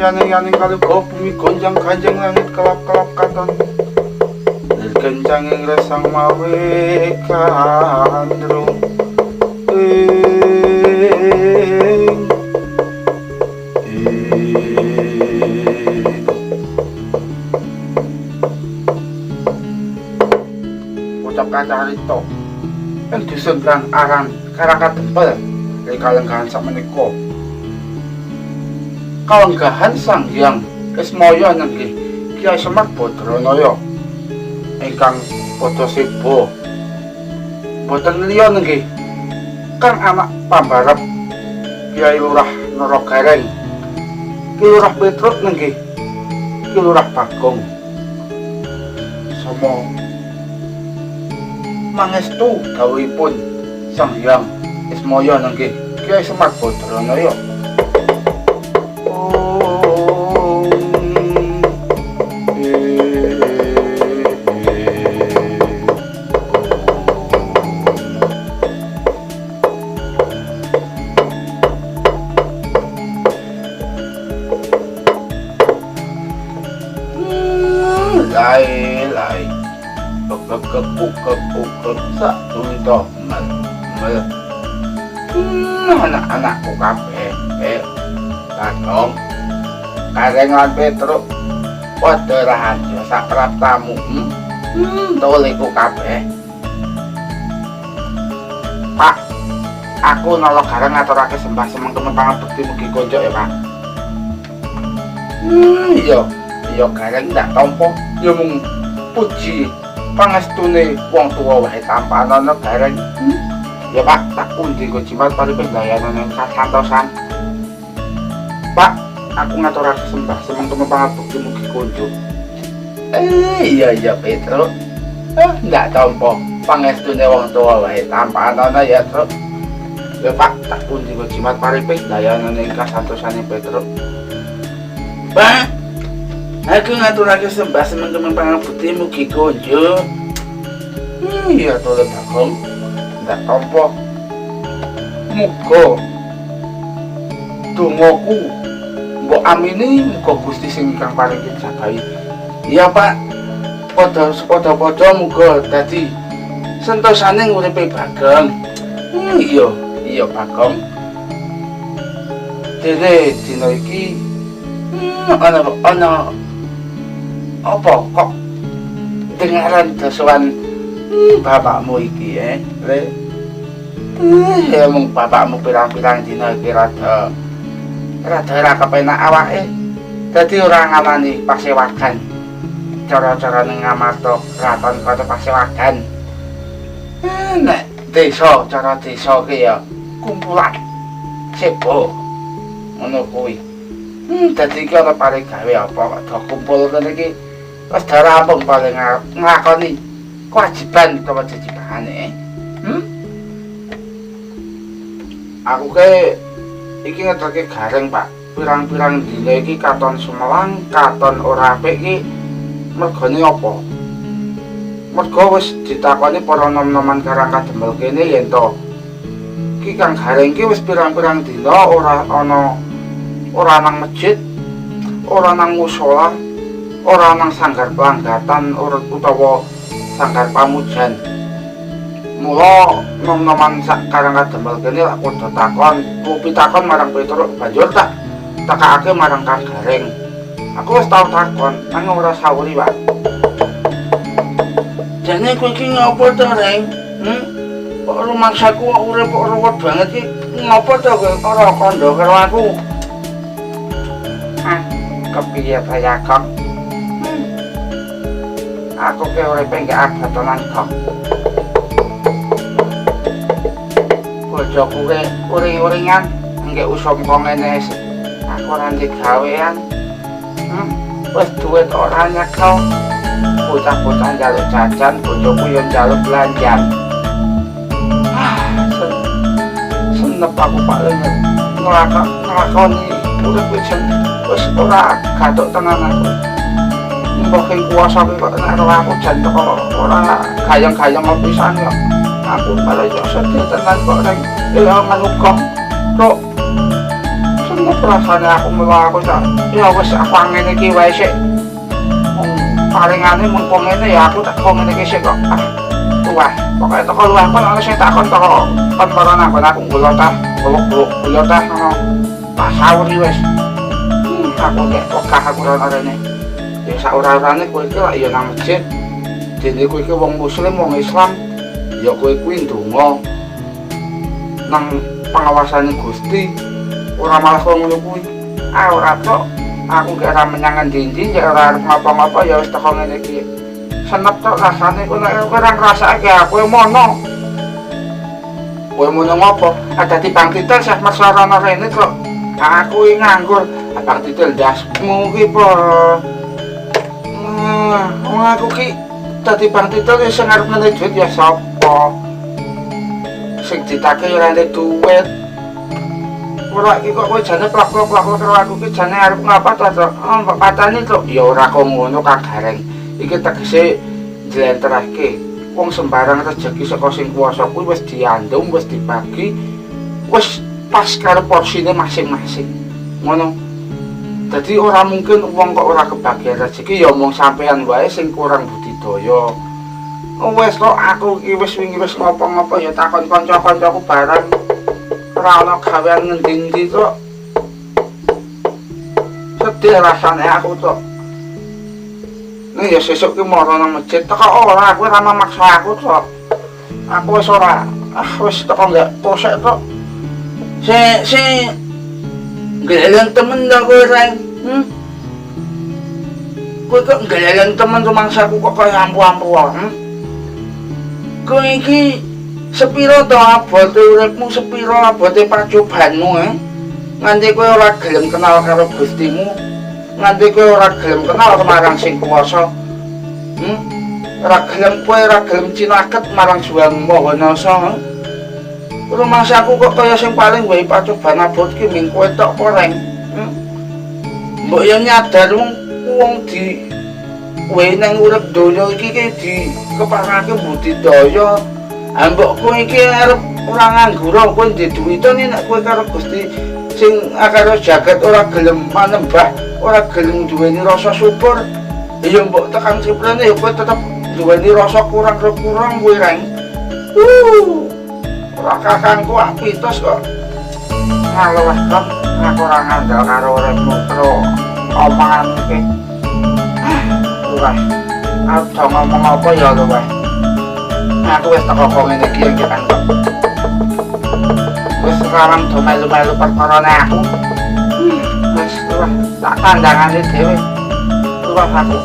yaning kalugo bumi gonjang kanjeng langit kelap-kelap katon kencanging resang mawe kandrung ucap kacarito yang dusun kang aran karangka tempel dari kalenggahan sakmenika kalenggahan sang hyang Ismaya nenggih Kyai Semar Badranaya ingkang padha siba boten liya nenggih kang anak pambarep Kyai Lurah Naragareng Ki Lurah Petruk nenggih Ki Lurah Bagong sama mangestu dawuhipun sang hyang Ismaya nenggih Kyai Semar Badranaya. Lai kekuk sak tunto mel anak-anakku kabeh Bagong Gareng lan Petruk padha rahasia sak kerap tamu toliku kabeh Pak aku nolo Gareng ngaturake sembah semengkeme pangabekti mugi konco ya Pak. Iya Gareng ndak tampa ya mung puji pangestune wong tuwa wae tanpa ana Gareng. Ya Pak, tak pundi kok jimat paripun dayanan ing kasantosan. Pak, aku ngaturake sembah semengkeme pangabekti mugi konco. Iya Petruk. Ndak tampa pangestune wong tuwa wae tanpa ana ya Truk. Ya Pak, tak pundi kok jimat paripun dayanan ing kasantosan Petruk. Pak, aku ngaturake sembah semengkeme pangabekti mugi konco. Iya to Bagong. Ndak tampa. Muga dongaku mbok amini muga Gusti sing ingkang paring jabahi. Iya Pak. Padha muga dadi sentosane uripe Bagong. Iya Bagong. Dene dina iki ana apa kok dengaran dasuan bapakmu iki Le ya mung bapakmu pirang-pirang dina iki rada ora kepenak awake dadi ora ngamani pasewagan cara-cara ngamarta kraton kaya pasewagan nek desa cara desa ki ya kumpulan sebo ngono kuwi dadi iki ora paling gawe apa kok kumpul ngene iki wis rampung paling nglakoni kewajiban utawa jejibahane. Aku ke iki ngeterke Gareng Pak. Pirang-pirang dina iki katon sumelang, katon ora apik iki mergane apa? Mergo wis ditakoni para nom-noman Karangka Demel kene yen to iki Kang Gareng iki wis pirang-pirang dina ora nang masjid, ora nang musala, ora nang sanggar pelanggatan utawa sanggar pamujan. Mula nom-noman sak Karangka Demel kene lak padha takon, pitakon marang Petruk banjur takake marang Kang Gareng. Aku wis tau takon, nanging ora sawuri, Pak. Jane kowe iki ngopo to, Reng? Kok rumangsaku kok urip ruwet banget iki. Ngopo to kowe ora kandha karo aku? Kepiye ta ya, Kang? Aku ke uripe nggih abatonan kok. Bojoku ke uring-uringan nggih usum kok ngene. Aku ora ndek gawean. Wis duit ora nyekel. Bocah-bocah njaluk jajan, bojoku yo njaluk belanjan. Senep aku paling nglakoni urip wis ora gathuk tenan aku. Mbok sing kuwasa kok karo aku jan teko ora gayang-gayang pisan yo. Aku malah yo sedih tenan kok ning ilmu manungsa. Kok seneng Perasane aku melu aku sak. Ya wis aku ngene iki wae sik. Palingane mung ngene ya aku tak kok ngene iki sik kok. Wah, pokoke teko luwih pun ana sing takon teko kon marana aku ngulo ta, ngulo ta ngono. Tak sawuri wis. Aku nek wegah aku ora rene. Ya sak ora-orane kowe iki lak ya nang masjid. Dene kowe iki wong muslim, wong Islam, ya kowe kuwi ndonga nang pengawasane Gusti. Ora malah kok ngono kuwi. Ora tok. Aku gak ora menyang endi-endi, ya ora arep ngapa-ngapa ya wis teko ngene iki. Senep tok rasane kowe nek ora ngrasake aku mono. Kowe mono ngopo? Ada tibang titel sak masarana rene kok. Aku iki nganggur, abang titel dasmu ki po. Wong aku ki dadi bang titel sing arep ngene duit ya sapa? Sing ditake ya ora duit. Ora iki kok kowe jane plak-plak karo aku ki jane arep ngapa to? Mbok patani to. Ya ora kok ngono Kang Gareng. Iki tegese njlentrehke. Wong sembarang rejeki saka sing kuwasa kuwi wis diandum, wis dibagi, wis pas karo porsine masing-masing. Ngono. Dadi ora mungkin wong kok ora kebagian rezeki ya mung sampean wae sing kurang budidaya. Wis kok aku iki wis wingi wis ngopo-ngopo ya takon kanca-kancaku bareng. Ora ana gawean ngendi-endi kok. Sedih rasane aku tok. Nek ya sesuk ki mara nang masjid teko ora aku ora maksa aku tok. Aku wis ora wis teko nggak posek tok. Si gelelang temen dah kowe Reng. Kowe kok gelelang temen rumangsaku kok kaya ampu-ampuan. Kowe iki sepiro to abote uripmu, sepiro abote pacobanmu nganti kowe ora gelem kenal karo Gustimu, nganti kowe ora gelem kenal marang sing kuwasa. Ora gelem kowe ora gelem cinaket marang Juang Mahanasa. Rumangsaku kok kaya sing paling wae pacoban abot ki ming kowe tok apa Reng. Mbok yo nyadar wong di wae nang urip donya iki ki dikepangake budidaya. Mbok kowe iki arep ora nganggur, kowe ndek duwite nek kowe karo Gusti sing karo jagat ora gelem manembah, ora gelem duweni rasa syukur. Ya mbok tekan ciprene ya kowe tetep duweni rasa kurang-kurang kowe Reng. Ora kakangku apitos kok. Ngaluweh kok aku ora ngandel karo uripmu karo omongan iki. Wah, aku ngomong apa ya lho weh. Aku wis teko kok ngene iki iki kan. Wis sekarang do melu-melu perkarane aku. Wis wah, tak kandhangane dhewe. Wah aku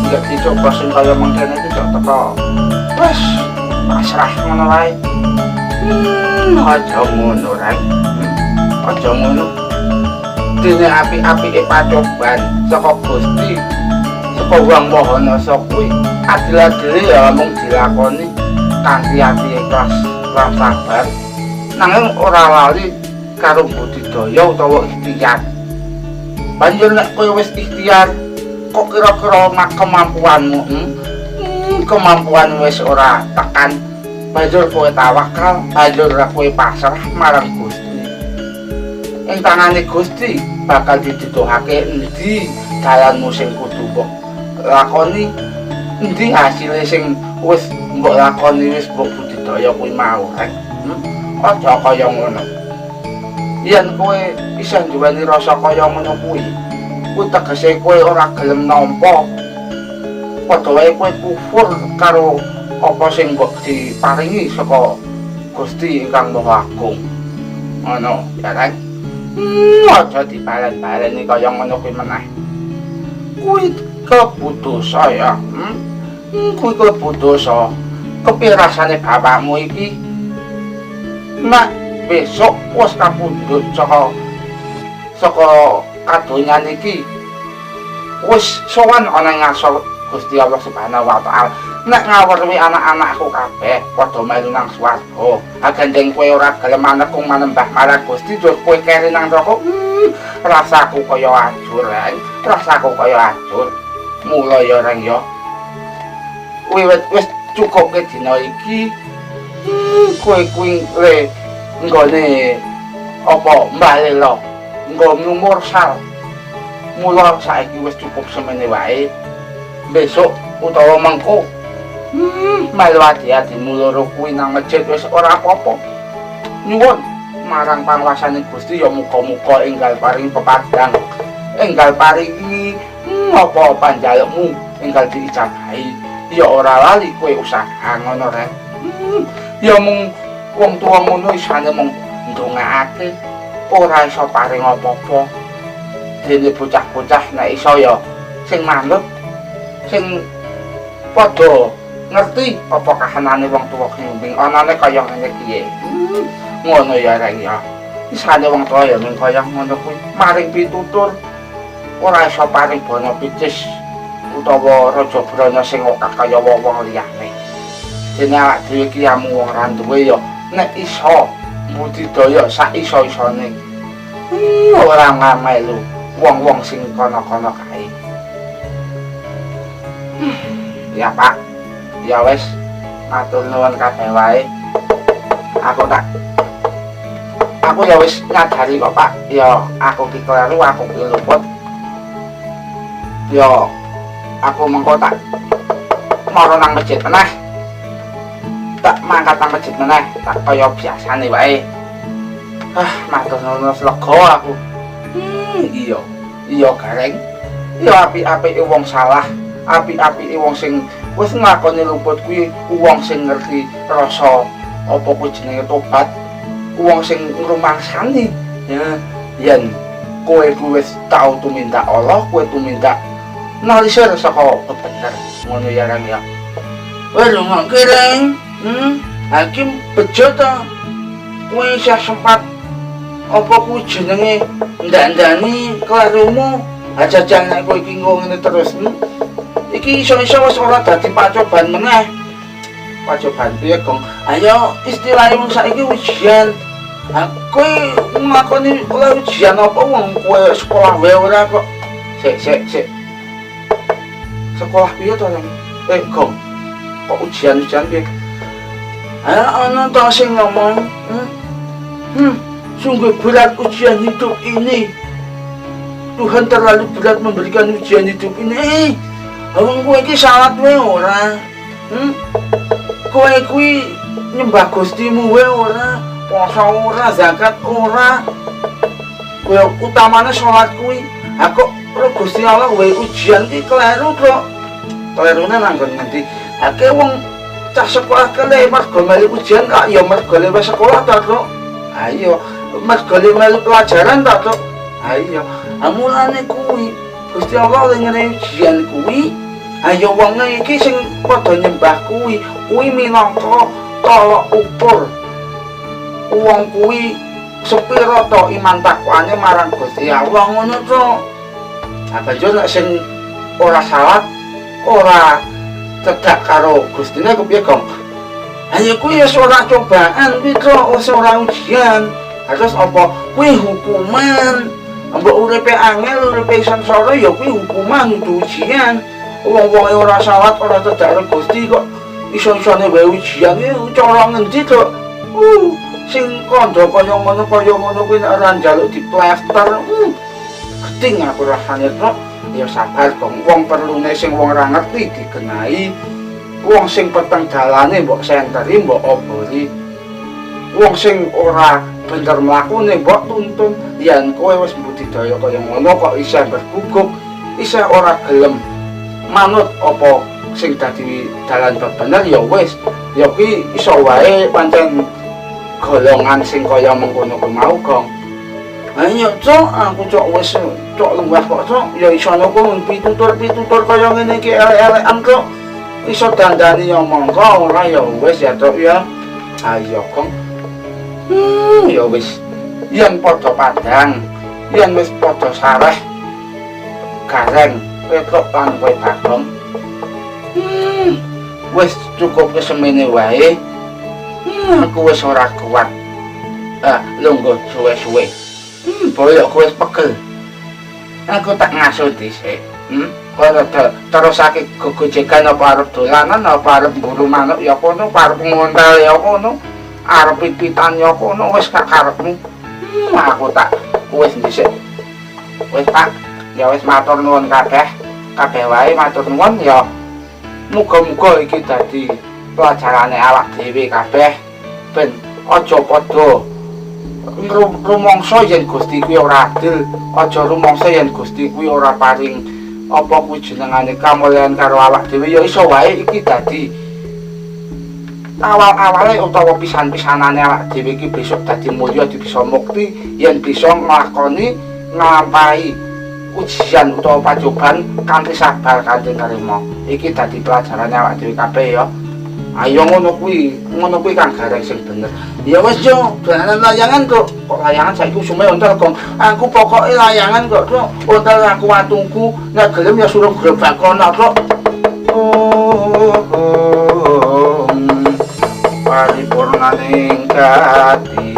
nggak dicoba sing kaya mengkene iki kok teko. Wis pasrah ngono wae. Aja ngono Reng. Aja ngono. Dene apik-apike pacoban saka Gusti, saka Hyang Mahanasa kuwi adil-adile ya mung dilakoni kanthi ati ikhlas lan sabar. Nanging ora lali karo budidaya utawa ikhtiar. Banjur nek kowe wis ikhtiar, kok kira-kira kemampuanmu, kemampuan wis ora tekan. Banjur kowe tawakal, banjur kowe pasrah marang Gusti. Ing tangane Gusti bakal dituduhake endi dalanmu sing kudu mbok lakoni, endi hasile sing wis mbok lakoni wis mbok budidaya kuwi mau Reng. Aja kaya ngono. Yen kowe isa nduweni rasa kaya ngono kuwi tegese kowe ora gelem nampa. Padha wae kowe kufur karo apa sing mbok diparingi saka Gusti Ingkang Maha Agung. Ngono, ya Reng. Aja dibalen-baleni kaya ngono kuwi meneh. Kuwi keputusan ya. Kuwi keputusan. Kepiye rasane bapakmu iki? Nek besok wis kapundhut saka kadonyan iki. Wis sowan ana ngarsa Gusti Allah Subhanahu wa taala. Nek ngawruhi anak-anakku kabeh padha melu nang swarga. Agandeng kowe ora gelem manekung manembah marang Gusti, tur kowe kere nang neraka. Rasaku kaya ajur, Reng. Rasaku kaya ajur. Mula ya Reng ya. Wis cukup ke dina iki. Kowe kuwi nggone apa Mbah Lela. nggo mursal. Mula saiki wis cukup semene wae. Besok utawa mengko melu ati-atimu loro kuwi nang masjid wis ora apa-apa. Nyuwun marang panguwasaning Gusti ya muga-muga enggal paring pepadang. Enggal paringi apa panjalukmu enggal diijabahi. Ya ora lali kowe usaha ngono rek. Ya mung wong tuwa ngono isane mung ndongaake ora iso paring apa-apa. Dene bocah-bocah nek iso ya sing manut sing padha ngerti apa kahanane wong tuwa kembing anane kaya ngene piye. Ngono ya rek ya. Isane wong tuwa ya mung kaya ngono kuwi maring pitutur ora iso paring bana picis utawa raja brana sing kaya wong-wong liyane. Dene awak dhewe iki amung wong ra duwe ya nek iso budidaya sak iso-isone. Ora ngamelu wong-wong sing kono-kono kae. Ya Pak, ya wis matur nuwun kabeh wae. Aku ya wis nyadari kok Pak, ya aku ki kleru, aku ki luput. Ya aku mengko tak mara nang masjid meneh. Tak mangkat nang masjid meneh, tak kaya biasane wae. Matur nuwun lega aku. Iya gareng. Ya apik-apike wong salah, apik-apike wong sing wis nglakoni luput kuwi wong sing ngerti rasa apa kuwi jenenge tobat, wong sing ngrumangsani. Ya, yen kowe kuwi wis tau tumindak Allah, kowe tumindak nalisir saka bener. Ngono ya Rang ya. Wes lunga kireng. Hakim bejo ta. Kowe isih sempat apa kuwi jenenge ndandani klerumu aja nek kowe iki ngene terus. Iki iso-iso wis ora dadi pacoban meneh. Pacoban piye, Gong? Ayo istilahé wong saiki ujian. Kowe nglakoni ujian apa wong kowe sekolah wae ora kok. Sik. Sekolah piye to, Rang? Gong. Kok ujian piye? Ana ta sing ngomong, sungguh berat ujian hidup ini. Tuhan terlalu berat memberikan ujian hidup ini. Wong kowe iki salat wae ora. Kowe kuwi nyembah Gustimu wae ora, puasa ora, zakat ora. Kowe utamane salat kuwi. Aku karo Gusti Allah wae ujian iki kleru kok. Klerune nang ngendi? Akeh wong cah sekolah kene mergo melu ujian kok ya mergo lewat sekolah ta kok. Ayo mergo melu pelajaran ta kok. Ayo amulane kuwi Gusti Allah ngene ujian kuwi. Ayo wong iki sing padha nyembah kuwi minangka tolak ukur. Wong kuwi sepira to iman takwane marang Gusti Allah ngono to. Apa yo nek sing ora salat, ora cedak karo Gustine kepiye, Gong? Ayo kuwi wis ora cobaan kuwi to, wis ora ujian. Terus apa? Kuwi hukuman. Mbok uripe angel, uripe sangsara ya kuwi hukuman kudu ujian. Wong-wong ora salat, ora cedak karo Gusti kok iso-isone wae ujian iki cara ngendi to? Sing kandha kaya ngono kuwi nek ora njaluk diplester. Geding aku rasane to. Ya sabar Gong, wong perlune sing wong ora ngerti dikenai. Wong sing peteng dalane mbok senteri, mbok obori. Wong sing ora bener mlakune mbok tuntun. Yen kowe wis budidaya kaya ngono kok isih berguguk, isih ora gelem manut apa sing dadi dalan bener ya wis. Ya kuwi iso wae pancen golongan sing kaya mengkono kuwi mau, Gong. Ayo cok, aku cok wis cok lenggah kok cok. Ya iso ana kok pitutur kaya ngene iki elek-elekan kok. Iso dandani ya monggo ora ya wis ya cok ya. Ayo Gong. Ya wis. Yen padha padang, yen wis padha sareh gareng petruk lan kowe Bagong. Wis cukup kesemene wae. Aku wis ora kuat. Lungguh suwe-suwe. Boyok kowe pegel. Aku tak ngasuh dhisik. Ora terusake gogojekan apa arep dolanan apa arep mburu manuk ya kono, arep ngontal ya kono, arep pipitan ya kono wis kakarepmu. Aku tak wis dhisik. Wis Pak, ya wis matur nuwun kabeh. Kabeh wae matur nuwun ya. Muga-muga iki dadi pelajarane awak dhewe kabeh ben aja padha rumangsa yen Gusti kuwi ora adil, aja rumangsa yen Gusti kuwi ora paring apa kuwi jenengane kamulyan karo awak dhewe. Ya iso wae iki dadi awal-awale utawa pisan-pisanane awak dhewe iki besok dadi mulya bisa mukti yen bisa nglakoni nglampahi ujian utawa pacoban kanthi sabar Kanjeng Karima. Iki dadi pelajarane awak dhewe kabeh ya. Ayo ngono kuwi Kang Gareng sing bener. Ya wis yo, dolanan layangan kok layangan saiki usume ontel kok. Aku pokoke layangan kok, ontel aku watungku, nek gelem ya suruh grebak kono kok. Paripurnaning gati